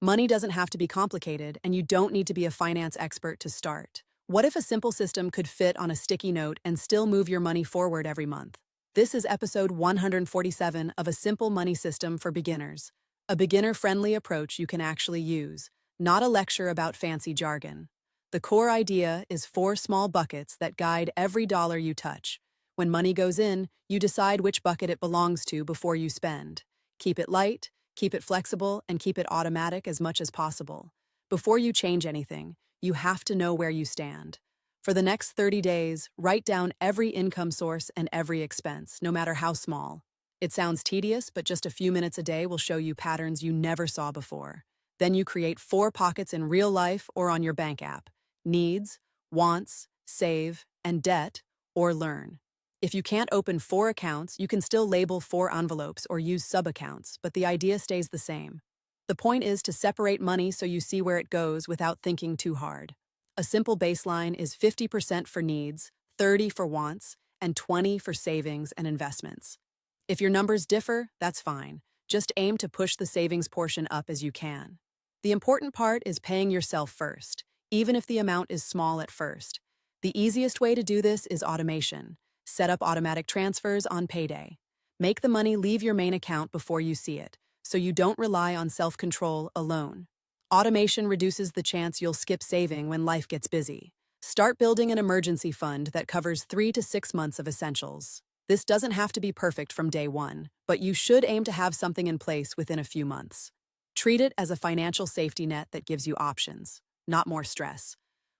Money doesn't have to be complicated, and you don't need to be a finance expert to start. What if a simple system could fit on a sticky note and still move your money forward every month? This is episode 147 of A Simple Money System for Beginners, a beginner-friendly approach you can actually use, not a lecture about fancy jargon. The core idea is 4 small buckets that guide every dollar you touch. When money goes in, you decide which bucket it belongs to before you spend. Keep it light, keep it flexible, and keep it automatic as much as possible. Before you change anything, you have to know where you stand. For the next 30 days, write down every income source and every expense, no matter how small. It sounds tedious, but just a few minutes a day will show you patterns you never saw before. Then you create 4 pockets in real life or on your bank app: needs, wants, save, and debt, or learn. If you can't open 4 accounts, you can still label 4 envelopes or use sub-accounts, but the idea stays the same. The point is to separate money so you see where it goes without thinking too hard. A simple baseline is 50% for needs, 30% for wants, and 20% for savings and investments. If your numbers differ, that's fine. Just aim to push the savings portion up as you can. The important part is paying yourself first, even if the amount is small at first. The easiest way to do this is automation. Set up automatic transfers on payday. Make the money leave your main account before you see it, so you don't rely on self-control alone. Automation reduces the chance you'll skip saving when life gets busy. Start building an emergency fund that covers 3 to 6 months of essentials. This doesn't have to be perfect from day one, but you should aim to have something in place within a few months. Treat it as a financial safety net that gives you options, not more stress.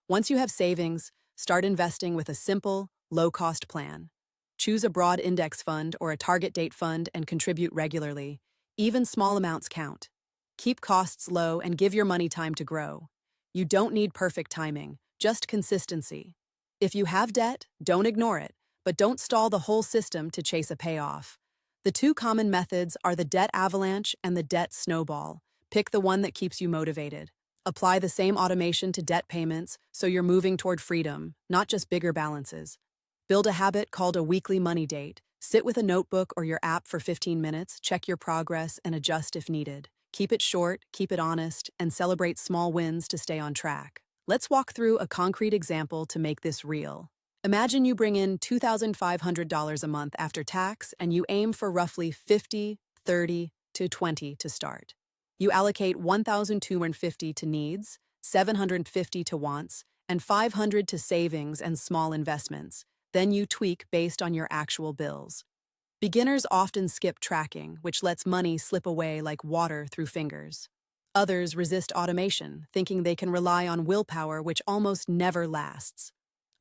Once you have savings, start investing with a simple, low-cost plan. Choose a broad index fund or a target date fund and contribute regularly. Even small amounts count. Keep costs low and give your money time to grow. You don't need perfect timing, just consistency. If you have debt, don't ignore it, but don't stall the whole system to chase a payoff. The 2 common methods are the debt avalanche and the debt snowball. Pick the one that keeps you motivated. Apply the same automation to debt payments so you're moving toward freedom, not just bigger balances. Build a habit called a weekly money date. Sit with a notebook or your app for 15 minutes, check your progress, and adjust if needed. Keep it short, keep it honest, and celebrate small wins to stay on track. Let's walk through a concrete example to make this real. Imagine you bring in $2,500 a month after tax and you aim for roughly 50, 30, to 20 to start. You allocate $1,250 to needs, $750 to wants, and $500 to savings and small investments. Then you tweak based on your actual bills. Beginners often skip tracking, which lets money slip away like water through fingers. Others resist automation, thinking they can rely on willpower, which almost never lasts.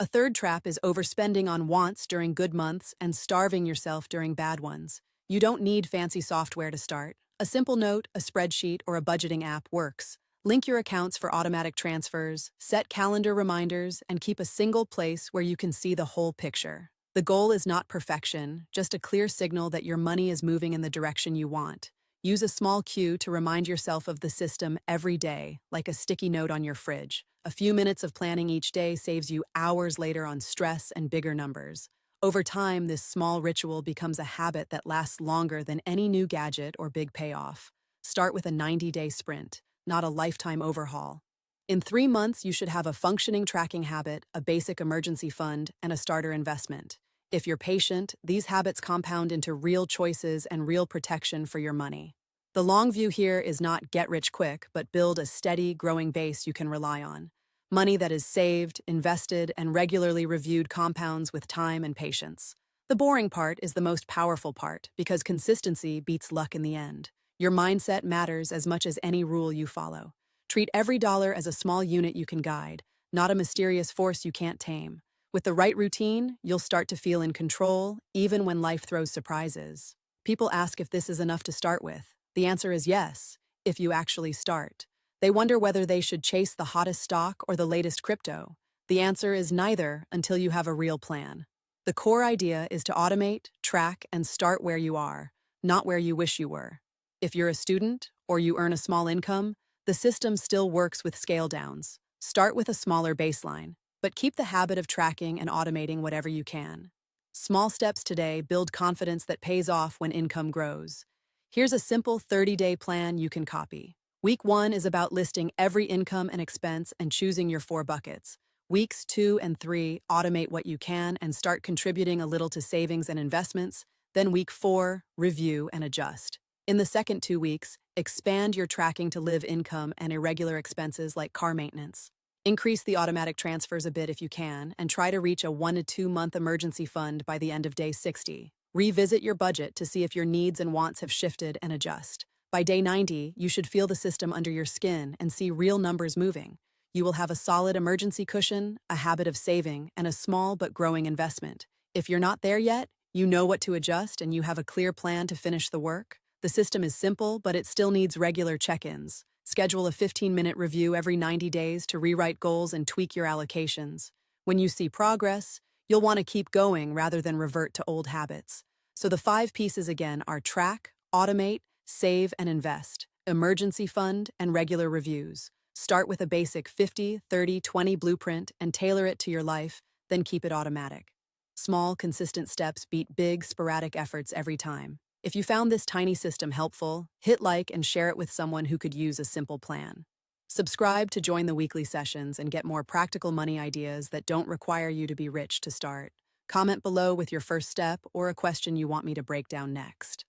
A third trap is overspending on wants during good months and starving yourself during bad ones. You don't need fancy software to start. A simple note, a spreadsheet, or a budgeting app works. Link your accounts for automatic transfers, set calendar reminders, and keep a single place where you can see the whole picture. The goal is not perfection, just a clear signal that your money is moving in the direction you want. Use a small cue to remind yourself of the system every day, like a sticky note on your fridge. A few minutes of planning each day saves you hours later on stress and bigger numbers. Over time, this small ritual becomes a habit that lasts longer than any new gadget or big payoff. Start with a 90-day sprint, not a lifetime overhaul. In 3 months, you should have a functioning tracking habit, a basic emergency fund, and a starter investment. If you're patient, these habits compound into real choices and real protection for your money. The long view here is not get rich quick, but build a steady, growing base you can rely on. Money that is saved, invested, and regularly reviewed compounds with time and patience. The boring part is the most powerful part because consistency beats luck in the end. Your mindset matters as much as any rule you follow. Treat every dollar as a small unit you can guide, not a mysterious force you can't tame. With the right routine, you'll start to feel in control, even when life throws surprises. People ask if this is enough to start with. The answer is yes, if you actually start. They wonder whether they should chase the hottest stock or the latest crypto. The answer is neither until you have a real plan. The core idea is to automate, track, and start where you are, not where you wish you were. If you're a student or you earn a small income, the system still works with scale downs. Start with a smaller baseline, but keep the habit of tracking and automating whatever you can. Small steps today build confidence that pays off when income grows. Here's a simple 30-day plan you can copy. Week 1 is about listing every income and expense and choosing your 4 buckets. Weeks 2 and 3 automate what you can and start contributing a little to savings and investments. Then week 4, review and adjust. In the second 2 weeks, expand your tracking to live income and irregular expenses like car maintenance. Increase the automatic transfers a bit if you can, and try to reach a 1 to 2 month emergency fund by the end of day 60. Revisit your budget to see if your needs and wants have shifted and adjust. By day 90, you should feel the system under your skin and see real numbers moving. You will have a solid emergency cushion, a habit of saving, and a small but growing investment. If you're not there yet, you know what to adjust and you have a clear plan to finish the work. The system is simple, but it still needs regular check-ins. Schedule a 15-minute review every 90 days to rewrite goals and tweak your allocations. When you see progress, you'll want to keep going rather than revert to old habits. So the 5 pieces again are track, automate, save and invest, emergency fund, and regular reviews. Start with a basic 50-30-20 blueprint and tailor it to your life, then keep it automatic. Small, consistent steps beat big, sporadic efforts every time. If you found this tiny system helpful, hit like and share it with someone who could use a simple plan. Subscribe to join the weekly sessions and get more practical money ideas that don't require you to be rich to start. Comment below with your first step or a question you want me to break down next.